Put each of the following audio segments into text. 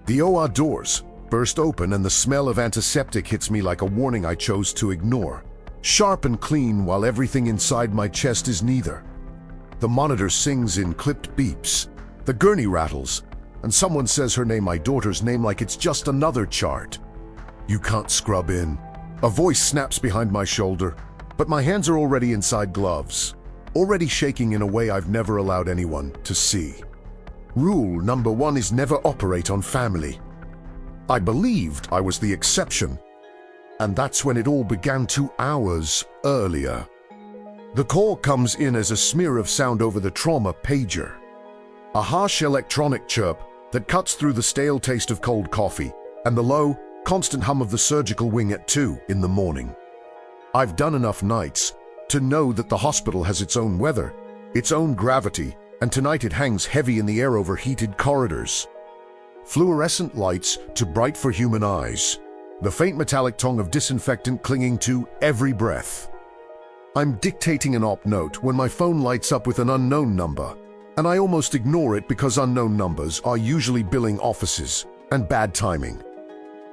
The OR doors burst open and the smell of antiseptic hits me like a warning I chose to ignore. Sharp and clean while everything inside my chest is neither. The monitor sings in clipped beeps. The gurney rattles, and someone says her name, my daughter's name, like it's just another chart. "You can't scrub in." A voice snaps behind my shoulder, but my hands are already inside gloves, already shaking in a way I've never allowed anyone to see. Rule number 1 is never operate on family. I believed I was the exception, and that's when it all began 2 hours earlier. The call comes in as a smear of sound over the trauma pager. A harsh electronic chirp that cuts through the stale taste of cold coffee and the low, constant hum of the surgical wing at 2 in the morning. I've done enough nights to know that the hospital has its own weather, its own gravity, and tonight it hangs heavy in the air over heated corridors. Fluorescent lights too bright for human eyes, the faint metallic tongue of disinfectant clinging to every breath. I'm dictating an op note when my phone lights up with an unknown number, and I almost ignore it because unknown numbers are usually billing offices and bad timing.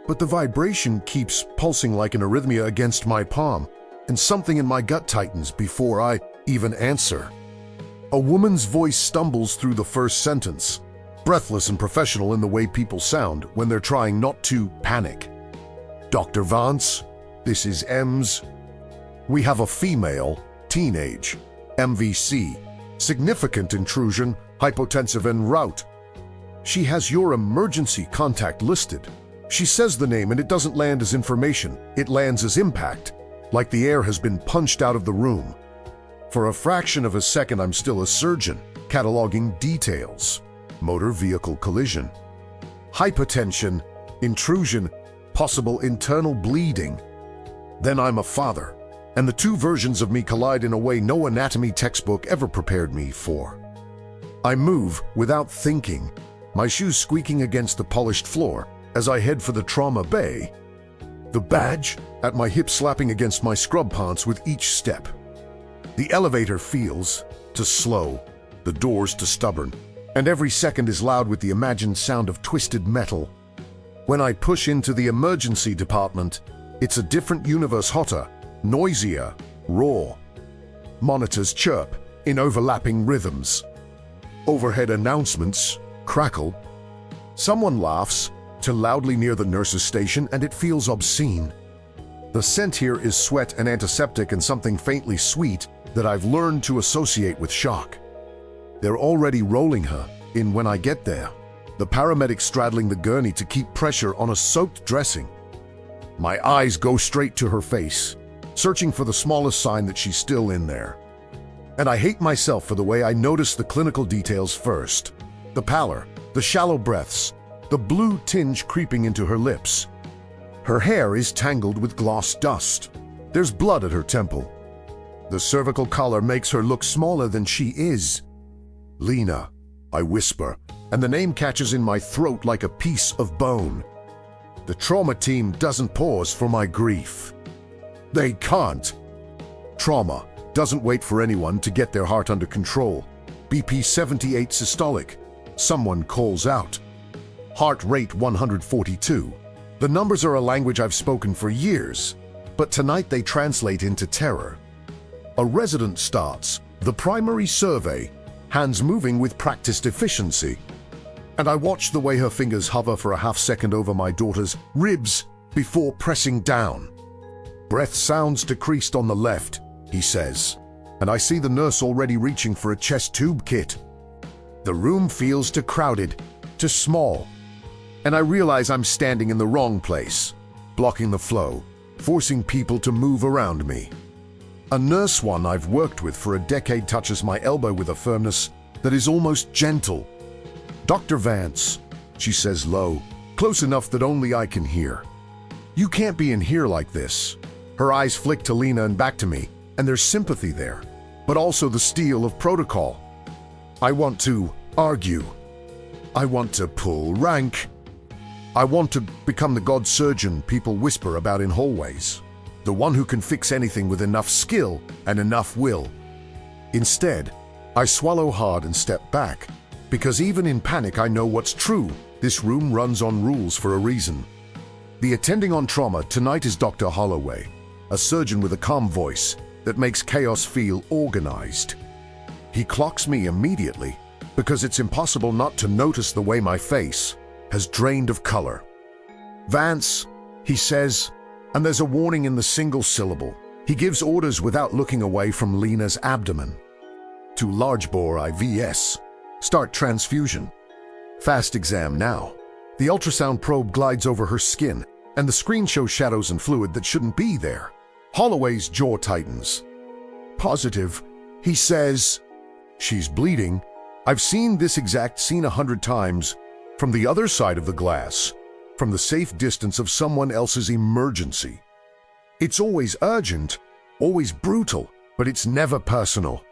But the vibration keeps pulsing like an arrhythmia against my palm, and something in my gut tightens before I even answer. A woman's voice stumbles through the first sentence, breathless and professional in the way people sound when they're trying not to panic. "Dr. Vance, this is Ems. We have a female, teenage, MVC, significant intrusion, hypotensive en route. She has your emergency contact listed." She says the name and it doesn't land as information, it lands as impact, like the air has been punched out of the room. For a fraction of a second I'm still a surgeon, cataloging details. Motor vehicle collision, hypertension, intrusion, possible internal bleeding. Then I'm a father, and the 2 versions of me collide in a way no anatomy textbook ever prepared me for. I move without thinking, my shoes squeaking against the polished floor as I head for the trauma bay, the badge at my hip slapping against my scrub pants with each step. The elevator feels too slow, the doors too stubborn, and every second is loud with the imagined sound of twisted metal. When I push into the emergency department, it's a different universe, hotter, noisier, raw. Monitors chirp in overlapping rhythms. Overhead announcements crackle. Someone laughs too loudly near the nurse's station, and it feels obscene. The scent here is sweat and antiseptic and something faintly sweet that I've learned to associate with shock. They're already rolling her in when I get there, the paramedic straddling the gurney to keep pressure on a soaked dressing. My eyes go straight to her face, searching for the smallest sign that she's still in there. And I hate myself for the way I notice the clinical details first. The pallor, the shallow breaths, the blue tinge creeping into her lips. Her hair is tangled with gloss dust. There's blood at her temple. The cervical collar makes her look smaller than she is. "Lena," I whisper, and the name catches in my throat like a piece of bone. The trauma team doesn't pause for my grief. They can't. Trauma doesn't wait for anyone to get their heart under control. BP 78 systolic. Someone calls out. Heart rate 142. The numbers are a language I've spoken for years, but tonight they translate into terror. A resident starts the primary survey, hands moving with practiced efficiency, and I watch the way her fingers hover for a half second over my daughter's ribs before pressing down. "Breath sounds decreased on the left," he says, and I see the nurse already reaching for a chest tube kit. The room feels too crowded, too small, and I realize I'm standing in the wrong place, blocking the flow, forcing people to move around me. A nurse one I've worked with for a decade touches my elbow with a firmness that is almost gentle. "Dr. Vance," she says low, close enough that only I can hear. "You can't be in here like this." Her eyes flick to Lena and back to me, and there's sympathy there, but also the steel of protocol. I want to argue. I want to pull rank. I want to become the god surgeon people whisper about in hallways, the one who can fix anything with enough skill and enough will. Instead, I swallow hard and step back, because even in panic I know what's true. This room runs on rules for a reason. The attending on trauma tonight is Dr. Holloway, a surgeon with a calm voice that makes chaos feel organized. He clocks me immediately because it's impossible not to notice the way my face has drained of color. "Vance," he says, and there's a warning in the single syllable. He gives orders without looking away from Lena's abdomen. To large bore IVS. Start transfusion. Fast exam now. The ultrasound probe glides over her skin, and the screen shows shadows and fluid that shouldn't be there. Holloway's jaw tightens. "Positive," he says. "She's bleeding. I've seen this exact scene 100 times, from the other side of the glass, from the safe distance of someone else's emergency. It's always urgent, always brutal, but it's never personal.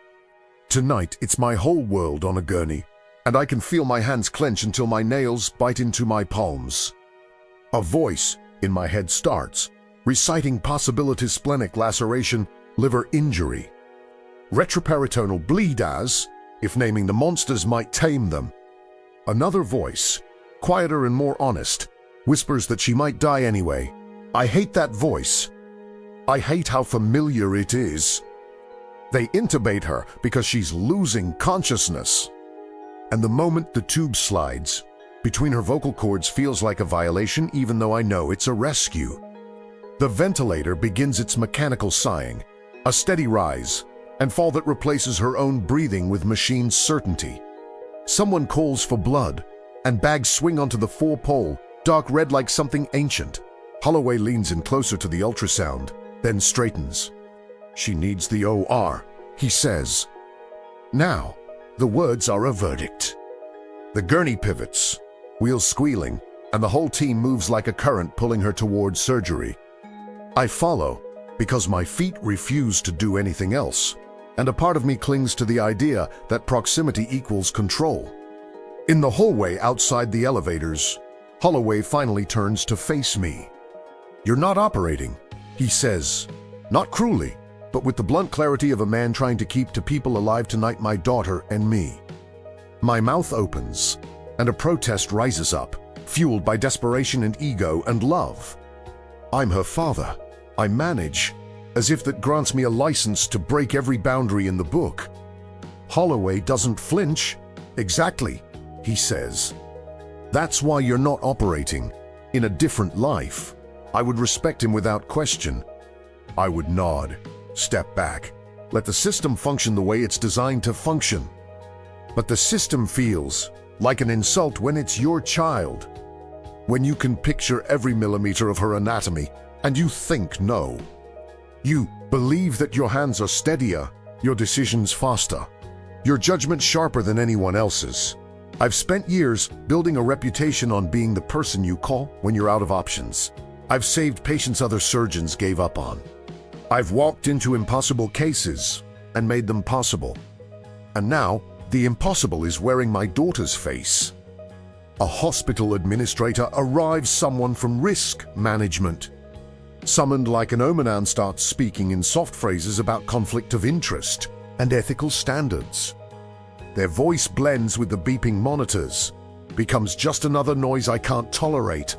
Tonight, it's my whole world on a gurney, and I can feel my hands clench until my nails bite into my palms. A voice in my head starts, reciting possibilities: splenic laceration, liver injury, retroperitoneal bleed as, if naming the monsters might tame them. Another voice, quieter and more honest, whispers that she might die anyway. I hate that voice. I hate how familiar it is. They intubate her because she's losing consciousness. And the moment the tube slides between her vocal cords feels like a violation, even though I know it's a rescue. The ventilator begins its mechanical sighing, a steady rise and fall that replaces her own breathing with machine certainty. Someone calls for blood, and bags swing onto the four-pole, dark red like something ancient. Holloway leans in closer to the ultrasound, then straightens. "She needs the OR," he says. Now, the words are a verdict. The gurney pivots, wheels squealing, and the whole team moves like a current pulling her towards surgery. I follow, because my feet refuse to do anything else, and a part of me clings to the idea that proximity equals control. In the hallway outside the elevators, Holloway finally turns to face me. "You're not operating," he says, not cruelly, but with the blunt clarity of a man trying to keep two people alive tonight, my daughter and me. My mouth opens, and a protest rises up, fueled by desperation and ego and love. I'm her father. I manage, as if that grants me a license to break every boundary in the book. Holloway doesn't flinch. "Exactly," he says. "That's why you're not operating. In a different life, I would respect him without question." I would nod, step back, let the system function the way it's designed to function. But the system feels like an insult when it's your child. When you can picture every millimeter of her anatomy and you think no. You believe that your hands are steadier, your decisions faster, your judgment sharper than anyone else's. I've spent years building a reputation on being the person you call when you're out of options. I've saved patients other surgeons gave up on. I've walked into impossible cases and made them possible. And now, the impossible is wearing my daughter's face. A hospital administrator arrives, someone from risk management. Summoned like an omenan starts speaking in soft phrases about conflict of interest and ethical standards. Their voice blends with the beeping monitors, becomes just another noise I can't tolerate.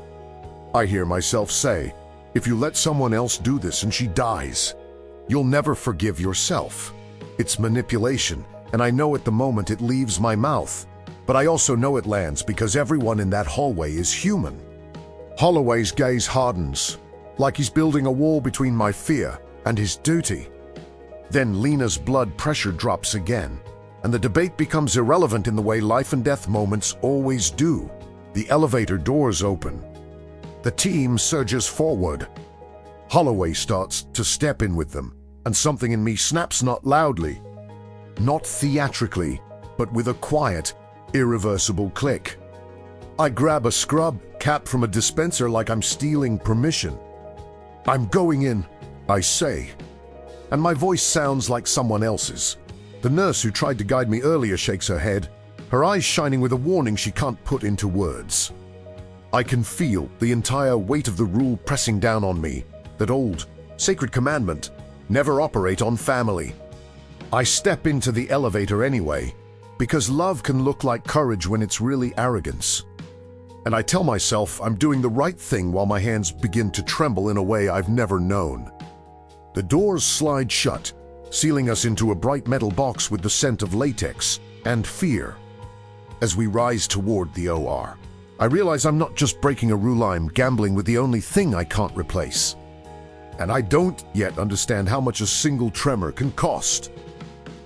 I hear myself say, if you let someone else do this and she dies, you'll never forgive yourself. It's manipulation, and I know at the moment it leaves my mouth, but I also know it lands because everyone in that hallway is human. Holloway's gaze hardens, like he's building a wall between my fear and his duty. Then Lena's blood pressure drops again, and the debate becomes irrelevant in the way life and death moments always do. The elevator doors open. The team surges forward. Holloway starts to step in with them, and something in me snaps, not loudly, not theatrically, but with a quiet, irreversible click. I grab a scrub cap from a dispenser like I'm stealing permission. I'm going in, I say, and my voice sounds like someone else's. The nurse who tried to guide me earlier shakes her head, her eyes shining with a warning she can't put into words. I can feel the entire weight of the rule pressing down on me, that old, sacred commandment, never operate on family. I step into the elevator anyway, because love can look like courage when it's really arrogance. and I tell myself I'm doing the right thing while my hands begin to tremble in a way I've never known. The doors slide shut, sealing us into a bright metal box with the scent of latex and fear. As we rise toward the OR, I realize I'm not just breaking a rule, I'm gambling with the only thing I can't replace. And I don't yet understand how much a single tremor can cost.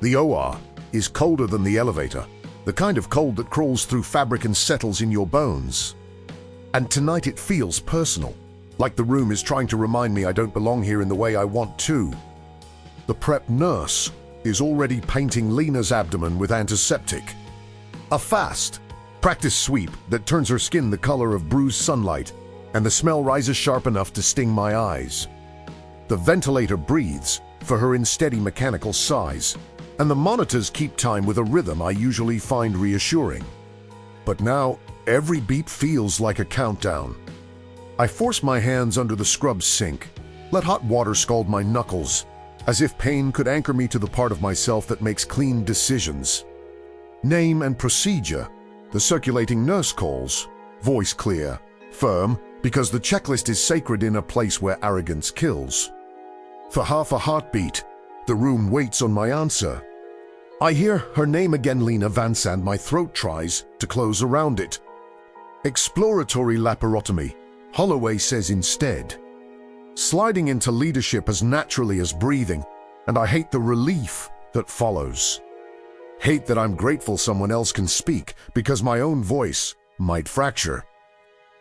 The OR is colder than the elevator, the kind of cold that crawls through fabric and settles in your bones. And tonight it feels personal, like the room is trying to remind me I don't belong here in the way I want to. The prep nurse is already painting Lena's abdomen with antiseptic. A fast, practice sweep that turns her skin the color of bruised sunlight, and the smell rises sharp enough to sting my eyes. The ventilator breathes for her unsteady mechanical sighs, and the monitors keep time with a rhythm I usually find reassuring. But now, every beat feels like a countdown. I force my hands under the scrub sink, let hot water scald my knuckles, as if pain could anchor me to the part of myself that makes clean decisions. Name and procedure, the circulating nurse calls, voice clear, firm, because the checklist is sacred in a place where arrogance kills. For half a heartbeat, the room waits on my answer. I hear her name again, Lena Vance, and my throat tries to close around it. Exploratory laparotomy, Holloway says instead. Sliding into leadership as naturally as breathing, and I hate the relief that follows. Hate that I'm grateful someone else can speak because my own voice might fracture.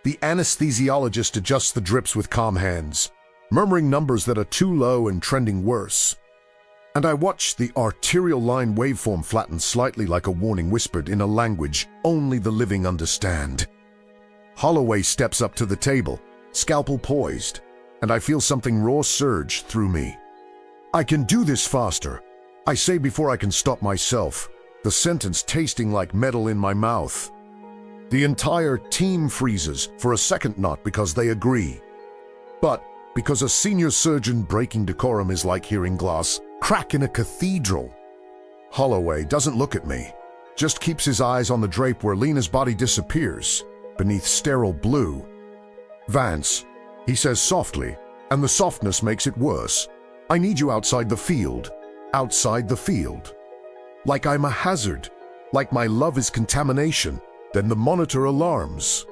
The anesthesiologist adjusts the drips with calm hands, murmuring numbers that are too low and trending worse. And I watch the arterial line waveform flatten slightly like a warning whispered in a language only the living understand. Holloway steps up to the table, scalpel poised, and I feel something raw surge through me. I can do this faster, I say before I can stop myself, the sentence tasting like metal in my mouth. The entire team freezes for a second, not because they agree, but because a senior surgeon breaking decorum is like hearing glass crack in a cathedral. Holloway doesn't look at me, just keeps his eyes on the drape where Lena's body disappears beneath sterile blue. Vance, he says softly, and the softness makes it worse. I need you outside the field. Outside the field. Like I'm a hazard, like my love is contamination. Then the monitor alarms.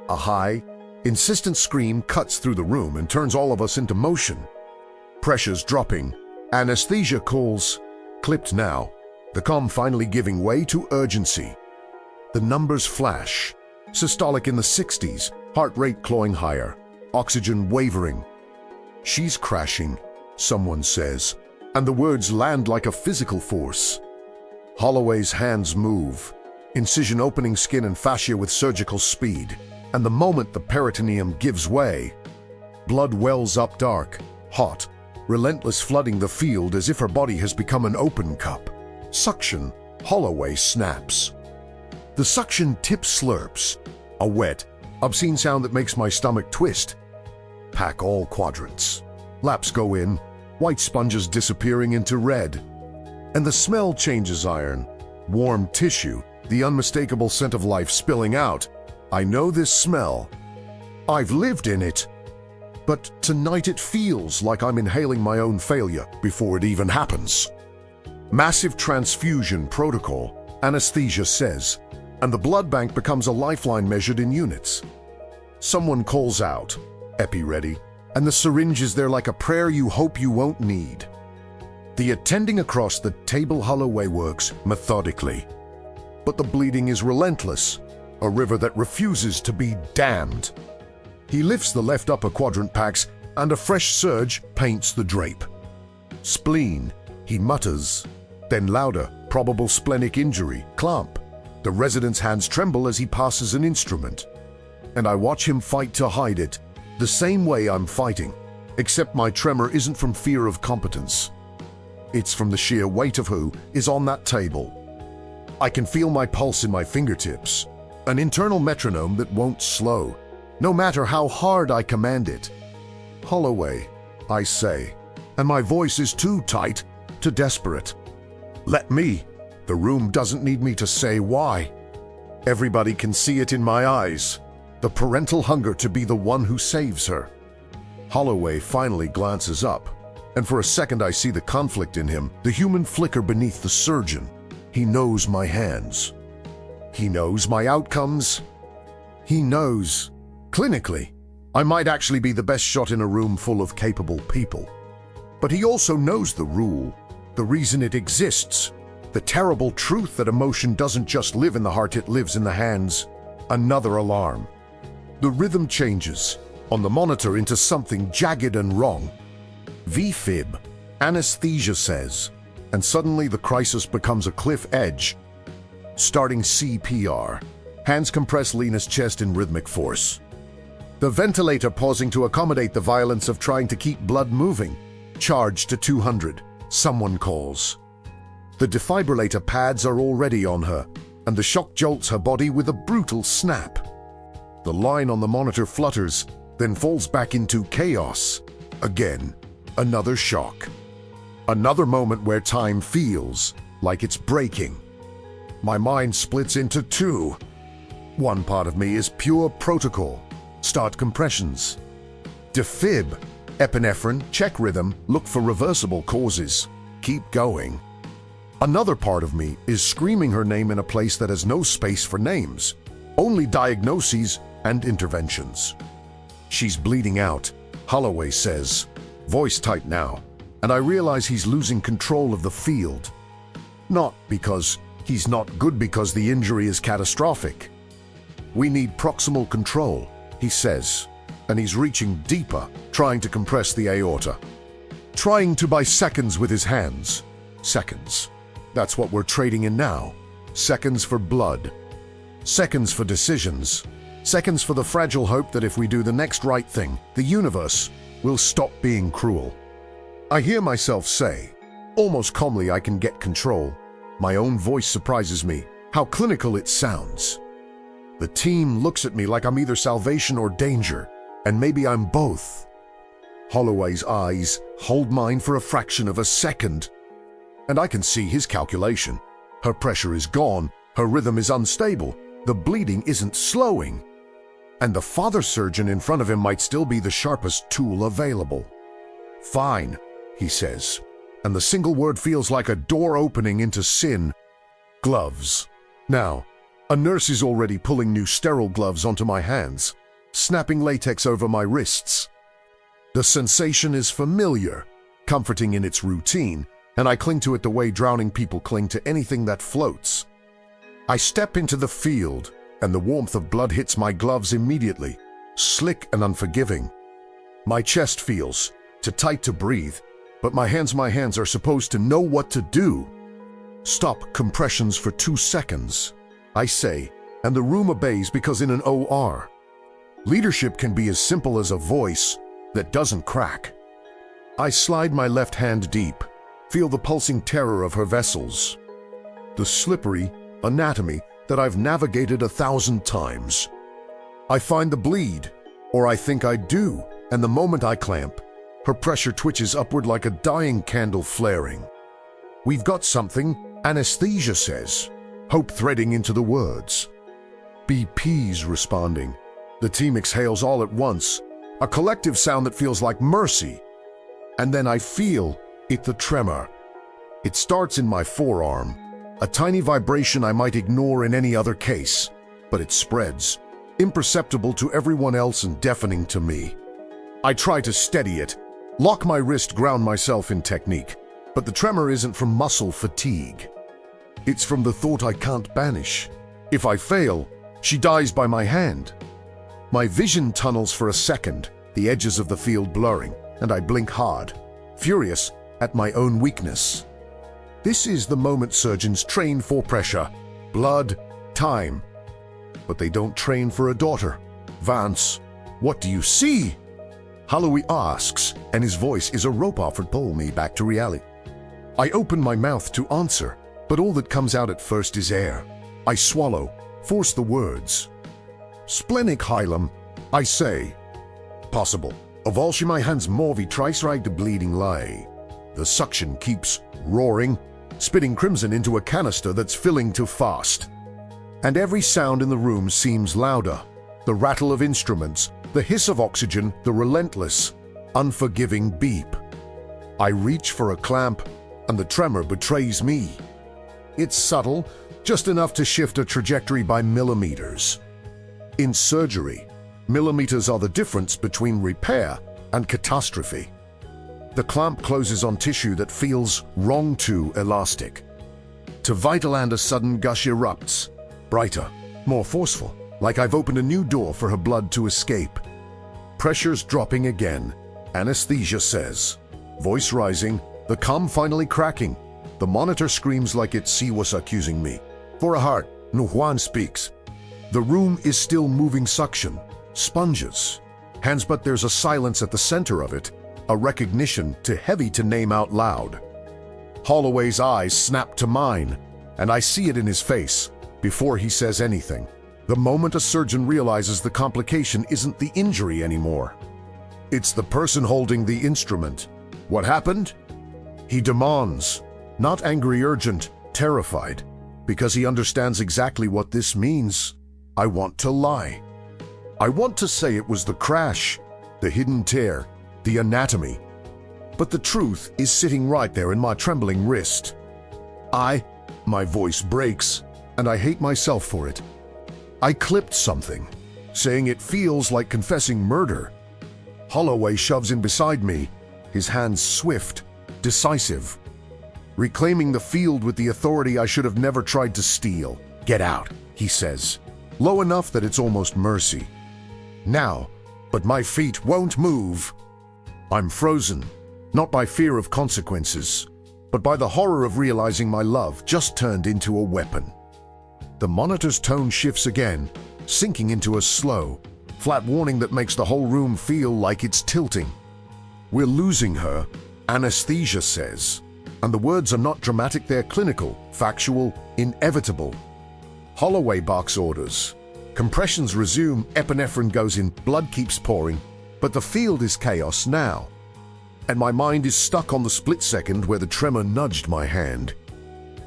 A high, insistent scream cuts through the room and turns all of us into motion. Pressure's dropping. Anesthesia calls. Clipped now. The comm finally giving way to urgency. The numbers flash. Systolic in the 60s, heart rate clawing higher, oxygen wavering. She's crashing, someone says, and the words land like a physical force. Holloway's hands move, incision opening skin and fascia with surgical speed, and the moment the peritoneum gives way, blood wells up dark, hot, relentless, flooding the field as if her body has become an open cup. Suction, Holloway snaps. The suction tip slurps, a wet, obscene sound that makes my stomach twist. Pack all quadrants. Laps go in, white sponges disappearing into red. And the smell changes iron, warm tissue, the unmistakable scent of life spilling out. I know this smell. I've lived in it. But tonight it feels like I'm inhaling my own failure before it even happens. Massive transfusion protocol, anesthesia says, and the blood bank becomes a lifeline measured in units. Someone calls out, epi ready, and the syringe is there like a prayer you hope you won't need. The attending across the table Holloway works methodically. But the bleeding is relentless, a river that refuses to be dammed. He lifts the left upper quadrant packs, and a fresh surge paints the drape. Spleen, he mutters. Then louder, probable splenic injury, clamp. The resident's hands tremble as he passes an instrument. And I watch him fight to hide it, the same way I'm fighting, except my tremor isn't from fear of competence. It's from the sheer weight of who is on that table. I can feel my pulse in my fingertips, an internal metronome that won't slow, no matter how hard I command it. Holloway, I say, and my voice is too tight, too desperate. Let me. The room doesn't need me to say why. Everybody can see it in my eyes. the parental hunger to be the one who saves her. Holloway finally glances up, and for a second I see the conflict in him, the human flicker beneath the surgeon. He knows my hands. He knows my outcomes. He knows, clinically, I might actually be the best shot in a room full of capable people. But he also knows the rule, the reason it exists, the terrible truth that emotion doesn't just live in the heart, it lives in the hands. Another alarm. The rhythm changes on the monitor into something jagged and wrong. V-fib, anesthesia says, and suddenly the crisis becomes a cliff edge. Starting CPR. Hands compress Lena's chest in rhythmic force. The ventilator pausing to accommodate the violence of trying to keep blood moving. Charged to 200. Someone calls. The defibrillator pads are already on her, and the shock jolts her body with a brutal snap. The line on the monitor flutters, then falls back into chaos. Again, another shock. Another moment where time feels like it's breaking. My mind splits into two. One part of me is pure protocol. Start compressions. Defib, epinephrine, check rhythm, look for reversible causes. Keep going. Another part of me is screaming her name in a place that has no space for names, only diagnoses and interventions. She's bleeding out, Holloway says, voice tight now, and I realize he's losing control of the field. Not because he's not good, because the injury is catastrophic. We need proximal control, he says, and he's reaching deeper, trying to compress the aorta. Trying to buy seconds with his hands. Seconds. That's what we're trading in now. Seconds for blood. Seconds for decisions. Seconds for the fragile hope that if we do the next right thing, the universe will stop being cruel. I hear myself say, almost calmly, I can get control. My own voice surprises me, how clinical it sounds. The team looks at me like I'm either salvation or danger, and maybe I'm both. Holloway's eyes hold mine for a fraction of a second, and I can see his calculation. Her pressure is gone, her rhythm is unstable, the bleeding isn't slowing, and the father surgeon in front of him might still be the sharpest tool available. Fine, he says, and the single word feels like a door opening into sin. Gloves. Now, a nurse is already pulling new sterile gloves onto my hands, snapping latex over my wrists. The sensation is familiar, comforting in its routine, and I cling to it the way drowning people cling to anything that floats. I step into the field, and the warmth of blood hits my gloves immediately, slick and unforgiving. My chest feels too tight to breathe, but my hands are supposed to know what to do. Stop compressions for 2 seconds, I say, and the room obeys, because in an OR, leadership can be as simple as a voice that doesn't crack. I slide my left hand deep, feel the pulsing terror of her vessels, the slippery anatomy that I've navigated 1,000 times. I find the bleed, or I think I do, and the moment I clamp, her pressure twitches upward like a dying candle flaring. We've got something, anesthesia says, hope threading into the words. BP's responding. The team exhales all at once, a collective sound that feels like mercy. And then I feel it, the tremor. It starts in my forearm, a tiny vibration I might ignore in any other case, but it spreads, imperceptible to everyone else and deafening to me. I try to steady it, lock my wrist, ground myself in technique, but the tremor isn't from muscle fatigue. It's from the thought I can't banish. If I fail, she dies by my hand. My vision tunnels for a second, the edges of the field blurring, and I blink hard, furious at my own weakness. This is the moment surgeons train for: pressure, blood, time. But they don't train for a daughter. Vance, what do you see? Holloway asks, and his voice is a rope offer to pull me back to reality. I open my mouth to answer, but all that comes out at first is air. I swallow, force the words. Splenic hilum, I say. Possible. Avulsi my hands morvi trice right to bleeding lay. The suction keeps roaring, spitting crimson into a canister that's filling too fast. And every sound in the room seems louder. The rattle of instruments, the hiss of oxygen, the relentless, unforgiving beep. I reach for a clamp, and the tremor betrays me. It's subtle, just enough to shift a trajectory by millimeters. In surgery, millimeters are the difference between repair and catastrophe. The clamp closes on tissue that feels wrong too elastic. To vital and a sudden gush erupts, brighter, more forceful, like I've opened a new door for her blood to escape. Pressure's dropping again, anesthesia says. Voice rising, the calm finally cracking. The monitor screams like it's Siwas accusing me. For a heart, Nuhuan speaks. The room is still moving suction, sponges. Hands, but there's a silence at the center of it, a recognition too heavy to name out loud. Holloway's eyes snap to mine, and I see it in his face before he says anything. The moment a surgeon realizes the complication isn't the injury anymore. It's the person holding the instrument. What happened? He demands, not angry, urgent, terrified, because he understands exactly what this means. I want to lie. I want to say it was the crash, the hidden tear, the anatomy. But the truth is sitting right there in my trembling wrist. My voice breaks, and I hate myself for it. I clipped something, saying it feels like confessing murder. Holloway shoves in beside me, his hands swift, decisive. Reclaiming the field with the authority I should have never tried to steal. Get out, he says, low enough that it's almost mercy. Now, but my feet won't move. I'm frozen, not by fear of consequences, but by the horror of realizing my love just turned into a weapon. The monitor's tone shifts again, sinking into a slow, flat warning that makes the whole room feel like it's tilting. We're losing her, anesthesia says. And the words are not dramatic, they're clinical, factual, inevitable. Holloway box orders. Compressions resume, epinephrine goes in, blood keeps pouring, but the field is chaos now. And my mind is stuck on the split second where the tremor nudged my hand.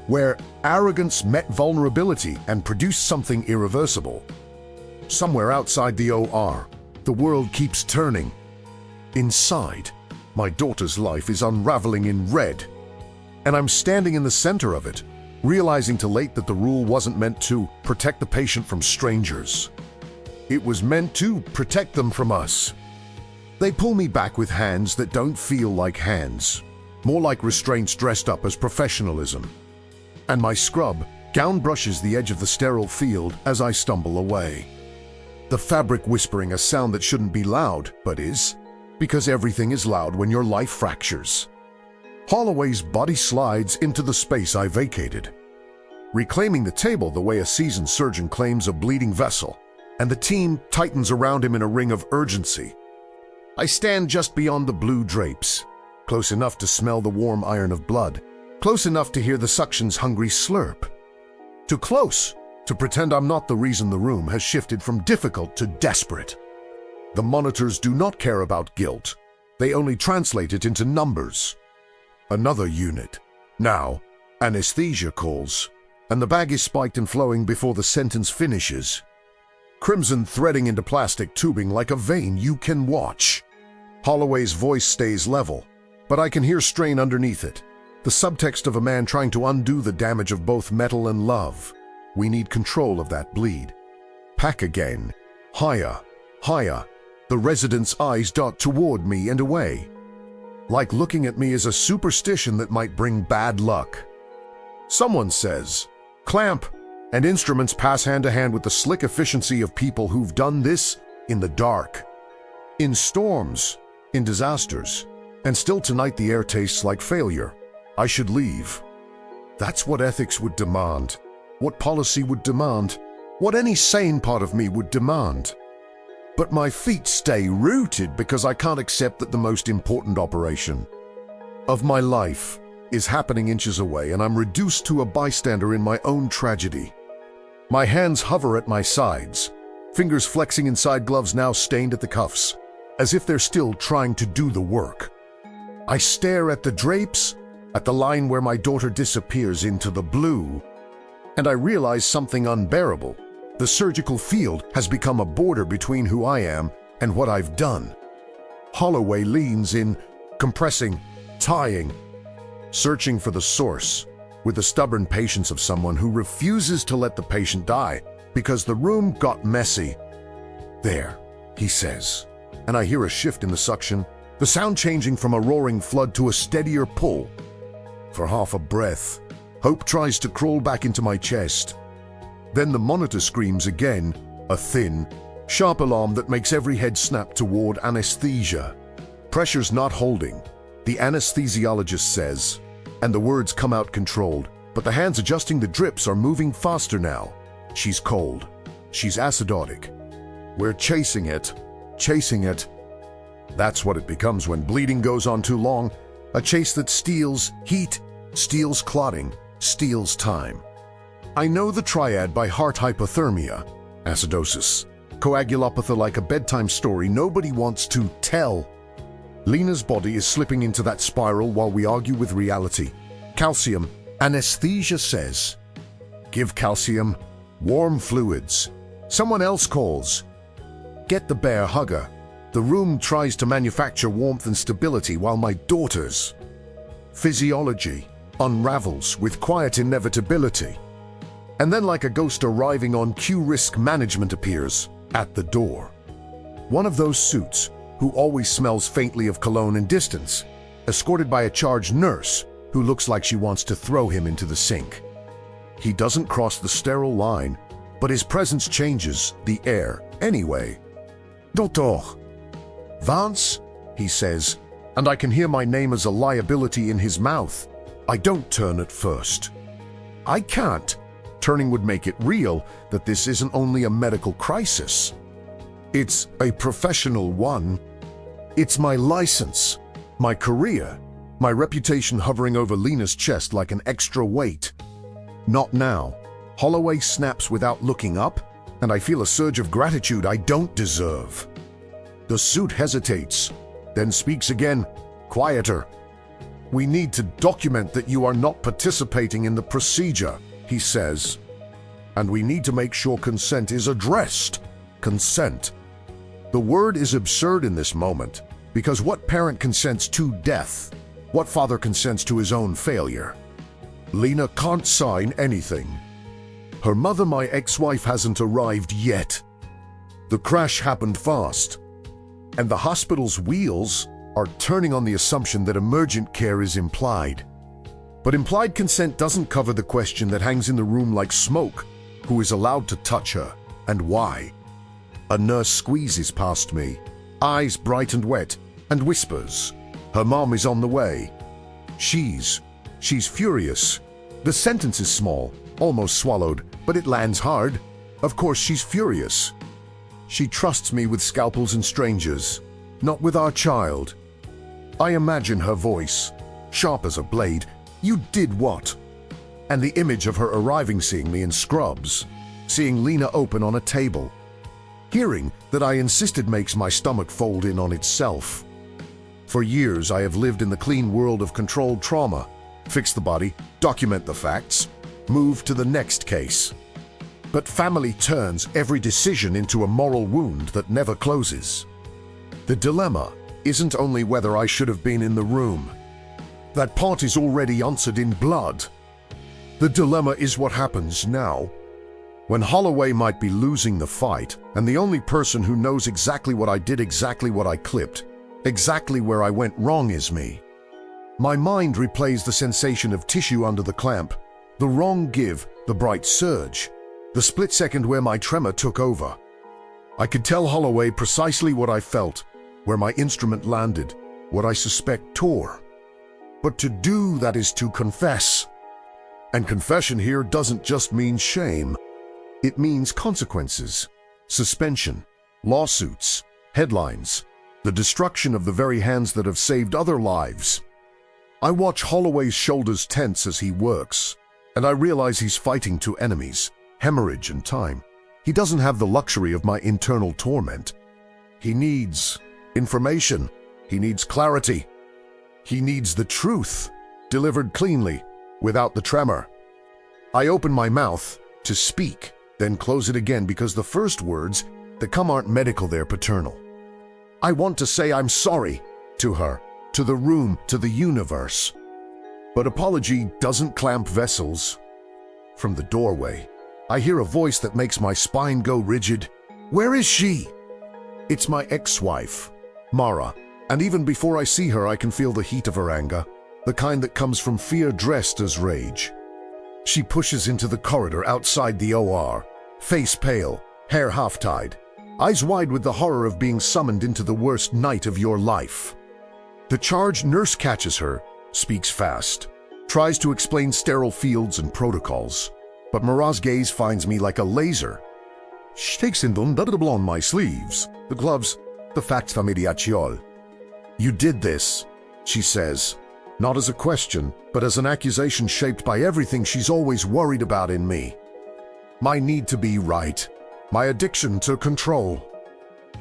Where arrogance met vulnerability and produced something irreversible. Somewhere outside the OR, the world keeps turning. Inside, my daughter's life is unraveling in red. And I'm standing in the center of it, realizing too late that the rule wasn't meant to protect the patient from strangers. It was meant to protect them from us. They pull me back with hands that don't feel like hands, more like restraints dressed up as professionalism. And my scrub gown brushes the edge of the sterile field as I stumble away. The fabric whispering a sound that shouldn't be loud, but is, because everything is loud when your life fractures. Holloway's body slides into the space I vacated, reclaiming the table the way a seasoned surgeon claims a bleeding vessel, and the team tightens around him in a ring of urgency. I stand just beyond the blue drapes, close enough to smell the warm iron of blood, close enough to hear the suction's hungry slurp. Too close to pretend I'm not the reason the room has shifted from difficult to desperate. The monitors do not care about guilt. They only translate it into numbers. Another unit. Now, anesthesia calls, and the bag is spiked and flowing before the sentence finishes. Crimson threading into plastic tubing like a vein you can watch. Holloway's voice stays level, but I can hear strain underneath it. The subtext of a man trying to undo the damage of both metal and love. We need control of that bleed. Pack again. Higher, higher. The resident's eyes dart toward me and away. Like looking at me is a superstition that might bring bad luck. Someone says, clamp, and instruments pass hand to hand with the slick efficiency of people who've done this in the dark. In storms, in disasters, and still tonight the air tastes like failure. I should leave. That's what ethics would demand, what policy would demand, what any sane part of me would demand. But my feet stay rooted because I can't accept that the most important operation of my life is happening inches away, and I'm reduced to a bystander in my own tragedy. My hands hover at my sides, fingers flexing inside gloves now stained at the cuffs, as if they're still trying to do the work. I stare at the drapes, at the line where my daughter disappears into the blue, and I realize something unbearable. The surgical field has become a border between who I am and what I've done. Holloway leans in, compressing, tying, searching for the source, with the stubborn patience of someone who refuses to let the patient die because the room got messy. "There," he says, and I hear a shift in the suction, the sound changing from a roaring flood to a steadier pull. For half a breath, hope tries to crawl back into my chest. Then the monitor screams again, a thin, sharp alarm that makes every head snap toward anesthesia. Pressure's not holding, the anesthesiologist says, and the words come out controlled, but the hands adjusting the drips are moving faster now. She's cold. She's acidotic. We're chasing it, chasing it. That's what it becomes when bleeding goes on too long, a chase that steals heat, steals clotting, steals time. I know the triad by heart: hypothermia, acidosis, coagulopathy, like a bedtime story nobody wants to tell. Lena's body is slipping into that spiral while we argue with reality. Calcium, anesthesia says. Give calcium, warm fluids. Someone else calls. Get the bear hugger. The room tries to manufacture warmth and stability while my daughter's physiology unravels with quiet inevitability. And then, like a ghost arriving on cue, risk management appears at the door. One of those suits who always smells faintly of cologne and distance, escorted by a charged nurse who looks like she wants to throw him into the sink. He doesn't cross the sterile line, but his presence changes the air anyway. "Doctor." "Vance," he says, and I can hear my name as a liability in his mouth. I don't turn at first. I can't. Turning would make it real that this isn't only a medical crisis. It's a professional one. It's my license, my career, my reputation hovering over Lena's chest like an extra weight. Not now. Holloway snaps without looking up, and I feel a surge of gratitude I don't deserve. The suit hesitates, then speaks again, quieter. "We need to document that you are not participating in the procedure," he says. "And we need to make sure consent is addressed." Consent. The word is absurd in this moment, because what parent consents to death? What father consents to his own failure? Lena can't sign anything. Her mother, my ex-wife, hasn't arrived yet. The crash happened fast, and the hospital's wheels are turning on the assumption that emergent care is implied. But implied consent doesn't cover the question that hangs in the room like smoke: who is allowed to touch her, and why? A nurse squeezes past me, eyes bright and wet, and whispers, "Her mom is on the way." She's furious. The sentence is small, almost swallowed, but it lands hard. Of course she's furious. She trusts me with scalpels and strangers, not with our child. I imagine her voice, sharp as a blade. "You did what?" And the image of her arriving, seeing me in scrubs, seeing Lena open on a table. Hearing that I insisted makes my stomach fold in on itself. For years I have lived in the clean world of controlled trauma. Fix the body, document the facts, move to the next case. But family turns every decision into a moral wound that never closes. The dilemma isn't only whether I should have been in the room. That part is already answered in blood. The dilemma is what happens now, when Holloway might be losing the fight, and the only person who knows exactly what I did, exactly what I clipped, exactly where I went wrong is me. My mind replays the sensation of tissue under the clamp, the wrong give, the bright surge, the split second where my tremor took over. I could tell Holloway precisely what I felt, where my instrument landed, what I suspect tore. But to do that is to confess. And confession here doesn't just mean shame. It means consequences, suspension, lawsuits, headlines, the destruction of the very hands that have saved other lives. I watch Holloway's shoulders tense as he works, and I realize he's fighting two enemies, hemorrhage and time. He doesn't have the luxury of my internal torment. He needs information. He needs clarity. He needs the truth, delivered cleanly, without the tremor. I open my mouth to speak, then close it again because the first words that come aren't medical, they're paternal. I want to say I'm sorry to her, to the room, to the universe. But apology doesn't clamp vessels. From the doorway, I hear a voice that makes my spine go rigid. Where is she? It's my ex-wife, Mara, and even before I see her I can feel the heat of her anger, the kind that comes from fear dressed as rage. She pushes into the corridor outside the OR, face pale, hair half-tied, eyes wide with the horror of being summoned into the worst night of your life. The charge nurse catches her, speaks fast, tries to explain sterile fields and protocols, but Mara's gaze finds me like a laser. She takes in on my sleeves, the gloves, the facts familiacciol. You did this, she says, not as a question, but as an accusation shaped by everything she's always worried about in me. My need to be right, my addiction to control,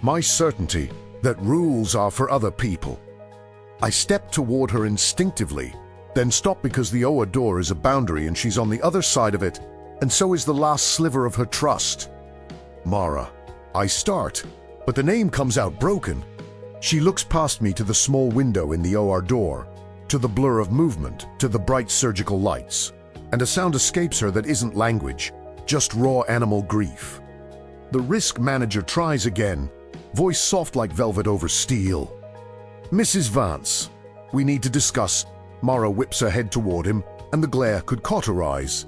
my certainty that rules are for other people. I step toward her instinctively, then stop because the OR door is a boundary and she's on the other side of it, and so is the last sliver of her trust. Mara. I start, but the name comes out broken. She looks past me to the small window in the OR door, to the blur of movement, to the bright surgical lights, and a sound escapes her that isn't language, just raw animal grief. The risk manager tries again, voice soft like velvet over steel. Mrs. Vance, we need to discuss. Mara whips her head toward him, and the glare could cauterize.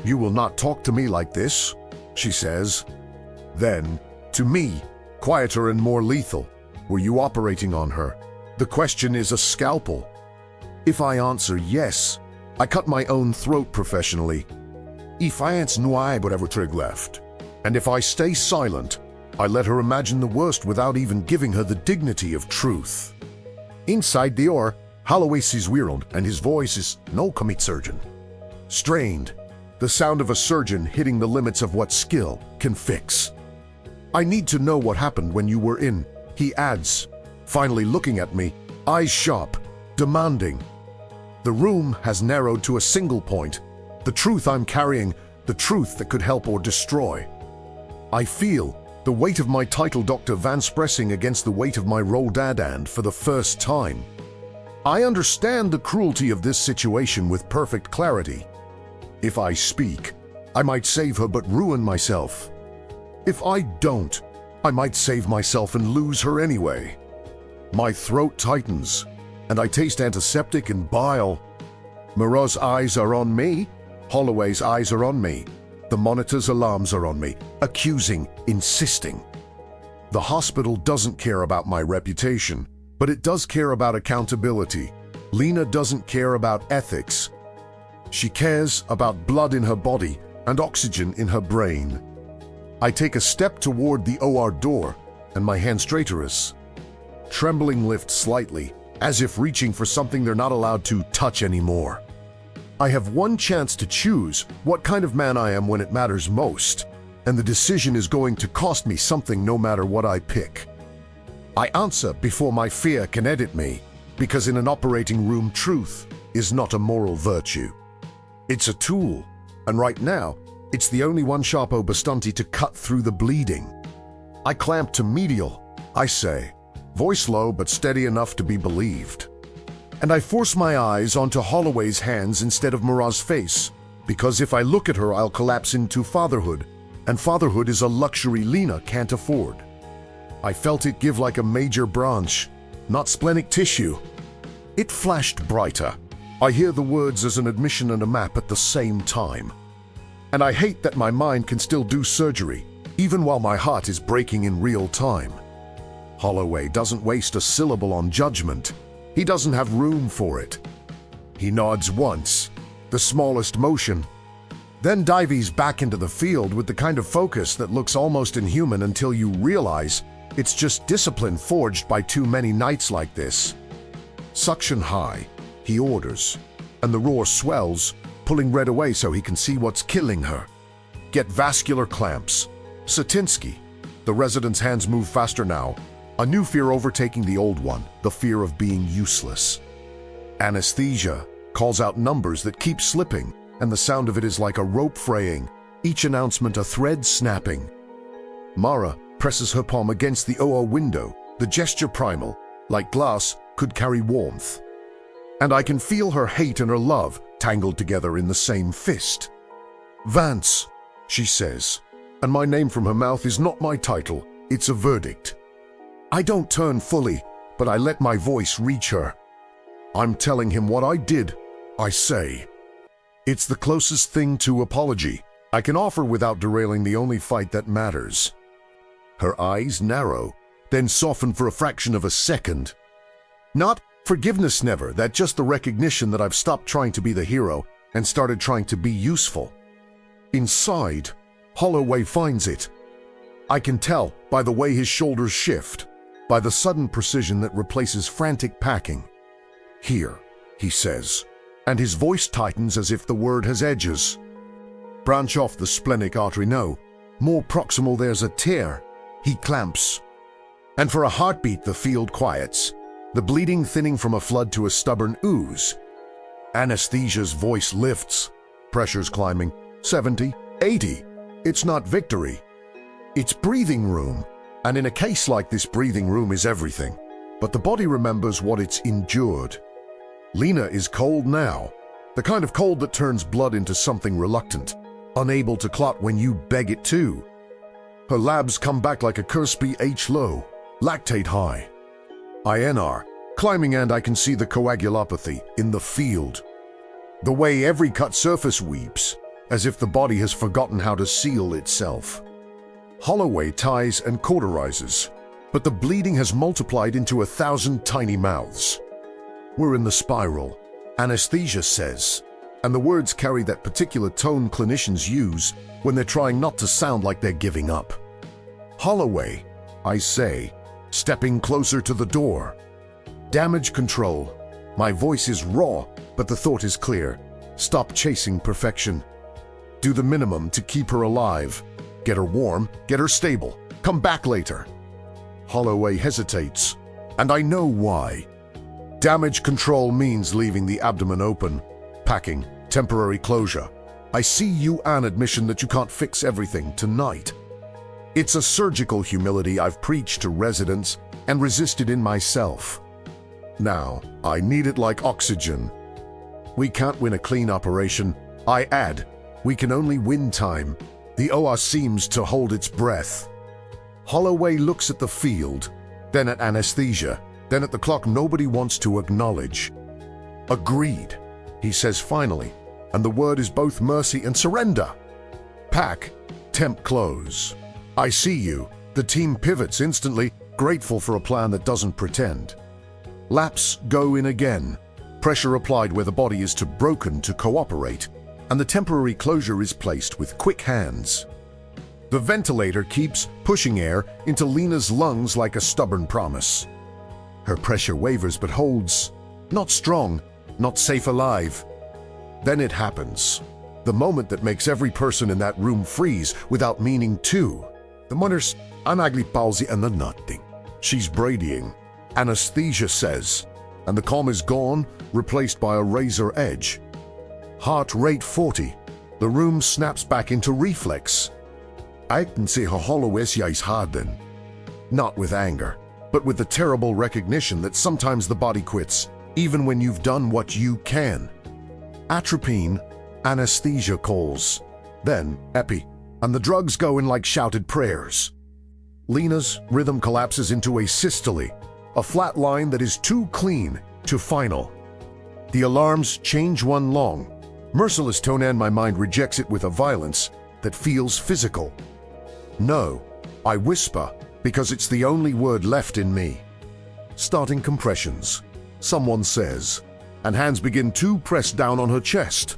You will not talk to me like this, she says. Then, to me, quieter and more lethal, were you operating on her? The question is a scalpel. If I answer yes, I cut my own throat professionally. If I answer no, I would ever trig left. And if I stay silent, I let her imagine the worst without even giving her the dignity of truth. Inside the OR, Holloway sees Wirond, and his voice is no commit surgeon. Strained, the sound of a surgeon hitting the limits of what skill can fix. I need to know what happened when you were in, he adds, finally looking at me, eyes sharp, demanding. The room has narrowed to a single point, the truth I'm carrying, the truth that could help or destroy. I feel the weight of my title Dr. Vance pressing against the weight of my role Dadand for the first time. I understand the cruelty of this situation with perfect clarity. If I speak, I might save her but ruin myself. If I don't, I might save myself and lose her anyway. My throat tightens, and I taste antiseptic and bile. Mara's eyes are on me, Holloway's eyes are on me. The monitor's alarms are on me, accusing, insisting. The hospital doesn't care about my reputation, but it does care about accountability. Lena doesn't care about ethics. She cares about blood in her body and oxygen in her brain. I take a step toward the OR door, and my hands traitorous. Trembling lift slightly, as if reaching for something they're not allowed to touch anymore. I have one chance to choose what kind of man I am when it matters most, and the decision is going to cost me something no matter what I pick. I answer before my fear can edit me, because in an operating room truth is not a moral virtue. It's a tool, and right now, it's the only one sharpo bastanti to cut through the bleeding. I clamp to medial, I say, voice low but steady enough to be believed. And I force my eyes onto Holloway's hands instead of Mara's face, because if I look at her I'll collapse into fatherhood, and fatherhood is a luxury Lena can't afford. I felt it give like a major branch, not splenic tissue. It flashed brighter. I hear the words as an admission and a map at the same time. And I hate that my mind can still do surgery, even while my heart is breaking in real time. Holloway doesn't waste a syllable on judgment. He doesn't have room for it. He nods once, the smallest motion, then dives back into the field with the kind of focus that looks almost inhuman until you realize it's just discipline forged by too many nights like this. Suction high, he orders, and the roar swells, pulling Red away so he can see what's killing her. Get vascular clamps. Satinsky. The resident's hands move faster now, a new fear overtaking the old one, the fear of being useless. Anesthesia calls out numbers that keep slipping, and the sound of it is like a rope fraying. each announcement a thread snapping. Mara presses her palm against the OR window, the gesture primal, like glass could carry warmth. And I can feel her hate and her love tangled together in the same fist. Vance, she says, and my name from her mouth is not my title, it's a verdict. I don't turn fully, but I let my voice reach her. I'm telling him what I did, I say. It's the closest thing to apology I can offer without derailing the only fight that matters. Her eyes narrow, then soften for a fraction of a second. Not forgiveness never, that just the recognition that I've stopped trying to be the hero and started trying to be useful. Inside, Holloway finds it. I can tell by the way his shoulders shift, by the sudden precision that replaces frantic packing. Here, he says, and his voice tightens as if the word has edges. Branch off the splenic artery, no. More proximal there's a tear. He clamps. And for a heartbeat the field quiets, the bleeding thinning from a flood to a stubborn ooze. Anesthesia's voice lifts. Pressure's climbing. 70, 80. It's not victory. It's breathing room. And in a case like this, breathing room is everything. But the body remembers what it's endured. Lena is cold now. The kind of cold that turns blood into something reluctant, unable to clot when you beg it to. Her labs come back like a Kursby low, lactate high. INR, climbing, and I can see the coagulopathy in the field. The way every cut surface weeps, as if the body has forgotten how to seal itself. Holloway ties and cauterizes, but the bleeding has multiplied into 1,000 tiny mouths. We're in the spiral, anesthesia says, and the words carry that particular tone clinicians use when they're trying not to sound like they're giving up. Holloway, I say, stepping closer to the door. Damage control. My voice is raw, but the thought is clear. Stop chasing perfection. Do the minimum to keep her alive. Get her warm, get her stable. Come back later. Holloway hesitates, and I know why. Damage control means leaving the abdomen open, packing, temporary closure. I see you an admission that you can't fix everything tonight. It's a surgical humility I've preached to residents and resisted in myself. Now, I need it like oxygen. We can't win a clean operation. I add, we can only win time. The OR seems to hold its breath. Holloway looks at the field, then at anesthesia, then at the clock nobody wants to acknowledge. Agreed, he says finally, and the word is both mercy and surrender. Pack, temp close. I see you. The team pivots instantly, grateful for a plan that doesn't pretend. Laps go in again, pressure applied where the body is too broken to cooperate, and the temporary closure is placed with quick hands. The ventilator keeps pushing air into Lena's lungs like a stubborn promise. Her pressure wavers but holds. Not strong, not safe alive. Then it happens. The moment that makes every person in that room freeze without meaning to. The mother's anagli palsy and the nothing. She's bradying, anesthesia says, and the calm is gone, replaced by a razor edge. Heart rate 40. The room snaps back into reflex. I can see her Holloway's eyes harden. Not with anger, but with the terrible recognition that sometimes the body quits, even when you've done what you can. Atropine, anesthesia calls. Then epi, and the drugs go in like shouted prayers. Lena's rhythm collapses into a systole, a flat line that is too clean to final. The alarms change one long, merciless tone, and my mind rejects it with a violence that feels physical. No, I whisper, because it's the only word left in me. Starting compressions, someone says, and hands begin to press down on her chest.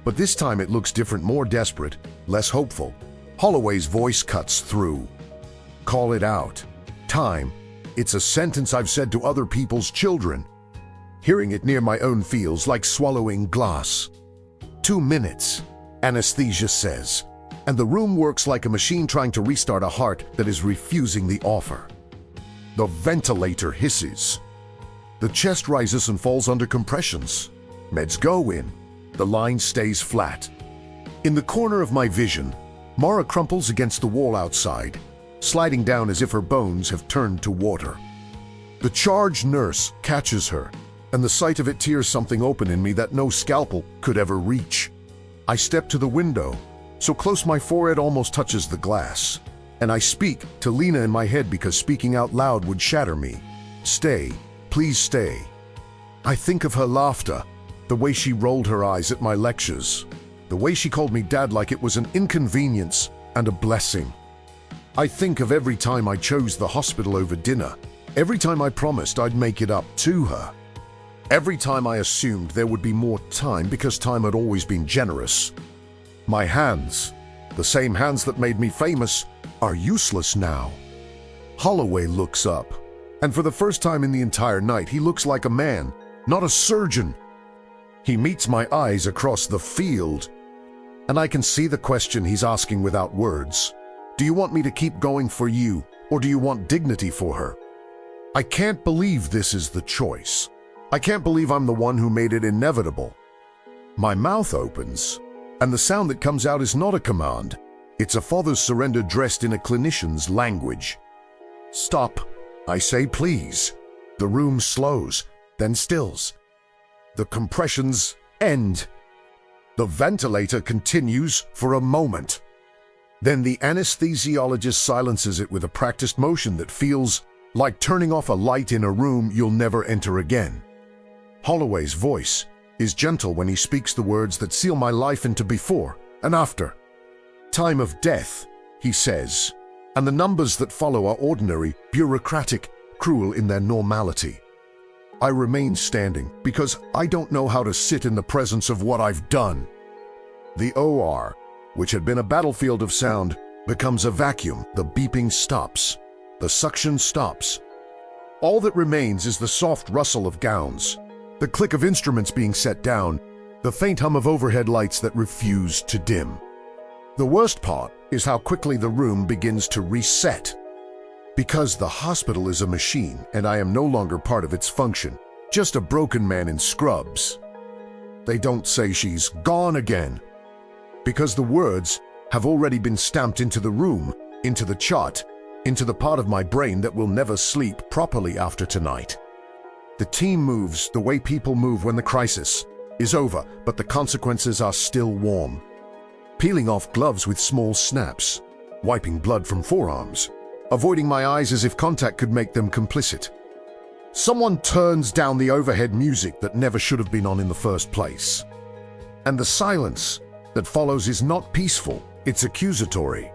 But this time it looks different, more desperate, less hopeful. Holloway's voice cuts through. Call it out. Time. It's a sentence I've said to other people's children. Hearing it near my own feels like swallowing glass. 2 minutes, anesthesia says, and the room works like a machine trying to restart a heart that is refusing the offer. The ventilator hisses. The chest rises and falls under compressions. Meds go in. The line stays flat. In the corner of my vision, Mara crumples against the wall outside, sliding down as if her bones have turned to water. The charge nurse catches her, and the sight of it tears something open in me that no scalpel could ever reach. I step to the window, so close my forehead almost touches the glass, and I speak to Lena in my head because speaking out loud would shatter me. Stay, please stay. I think of her laughter, the way she rolled her eyes at my lectures, the way she called me dad like it was an inconvenience and a blessing. I think of every time I chose the hospital over dinner, every time I promised I'd make it up to her, every time I assumed there would be more time because time had always been generous. My hands, the same hands that made me famous, are useless now. Holloway looks up, and for the first time in the entire night, he looks like a man, not a surgeon. He meets my eyes across the field, and I can see the question he's asking without words. Do you want me to keep going for you, or do you want dignity for her? I can't believe this is the choice. I can't believe I'm the one who made it inevitable. My mouth opens, and the sound that comes out is not a command. It's a father's surrender dressed in a clinician's language. Stop, I say, please. The room slows, then stills. The compressions end. The ventilator continues for a moment. Then the anesthesiologist silences it with a practiced motion that feels like turning off a light in a room you'll never enter again. Holloway's voice is gentle when he speaks the words that seal my life into before and after. Time of death, he says, and the numbers that follow are ordinary, bureaucratic, cruel in their normality. I remain standing because I don't know how to sit in the presence of what I've done. The OR, which had been a battlefield of sound, becomes a vacuum. The beeping stops. The suction stops. All that remains is the soft rustle of gowns, the click of instruments being set down, the faint hum of overhead lights that refuse to dim. The worst part is how quickly the room begins to reset. Because the hospital is a machine and I am no longer part of its function, just a broken man in scrubs. They don't say she's gone again, because the words have already been stamped into the room, into the chart, into the part of my brain that will never sleep properly after tonight. The team moves the way people move when the crisis is over, but the consequences are still warm. Peeling off gloves with small snaps, wiping blood from forearms, avoiding my eyes as if contact could make them complicit. Someone turns down the overhead music that never should have been on in the first place. And the silence that follows is not peaceful, it's accusatory.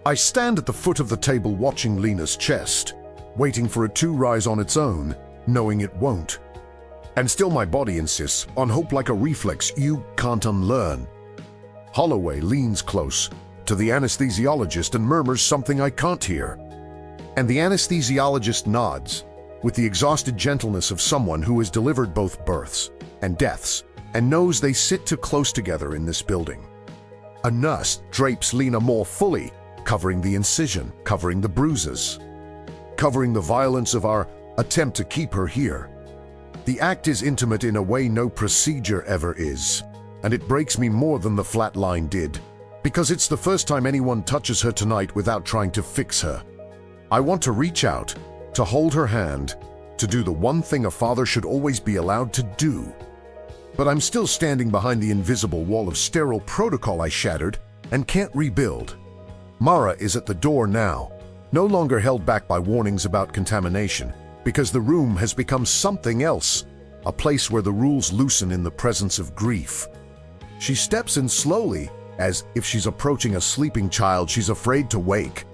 I stand at the foot of the table watching Lena's chest, waiting for it to rise on its own, knowing it won't. And still my body insists on hope like a reflex you can't unlearn. Holloway leans close to the anesthesiologist and murmurs something I can't hear. And the anesthesiologist nods with the exhausted gentleness of someone who has delivered both births and deaths and knows they sit too close together in this building. A nurse drapes Lena more fully, covering the incision, covering the bruises, covering the violence of our attempt to keep her here. The act is intimate in a way no procedure ever is, and it breaks me more than the flat line did, because it's the first time anyone touches her tonight without trying to fix her. I want to reach out, to hold her hand, to do the one thing a father should always be allowed to do. But I'm still standing behind the invisible wall of sterile protocol I shattered and can't rebuild. Mara is at the door now, no longer held back by warnings about contamination, because the room has become something else, a place where the rules loosen in the presence of grief. She steps in slowly, as if she's approaching a sleeping child she's afraid to wake.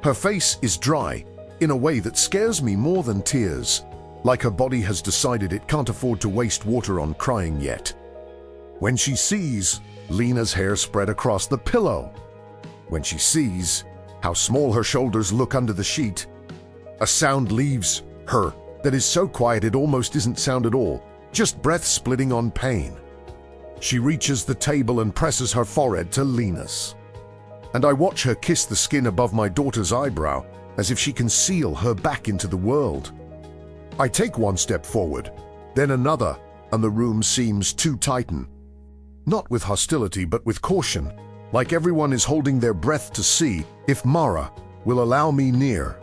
Her face is dry, in a way that scares me more than tears, like her body has decided it can't afford to waste water on crying yet. When she sees Lena's hair spread across the pillow, when she sees how small her shoulders look under the sheet, a sound leaves her that is so quiet it almost isn't sound at all, just breath splitting on pain. She reaches the table and presses her forehead to Lena's. And I watch her kiss the skin above my daughter's eyebrow as if she can seal her back into the world. I take one step forward, then another, and the room seems to tighten. Not with hostility, but with caution, like everyone is holding their breath to see if Mara will allow me near.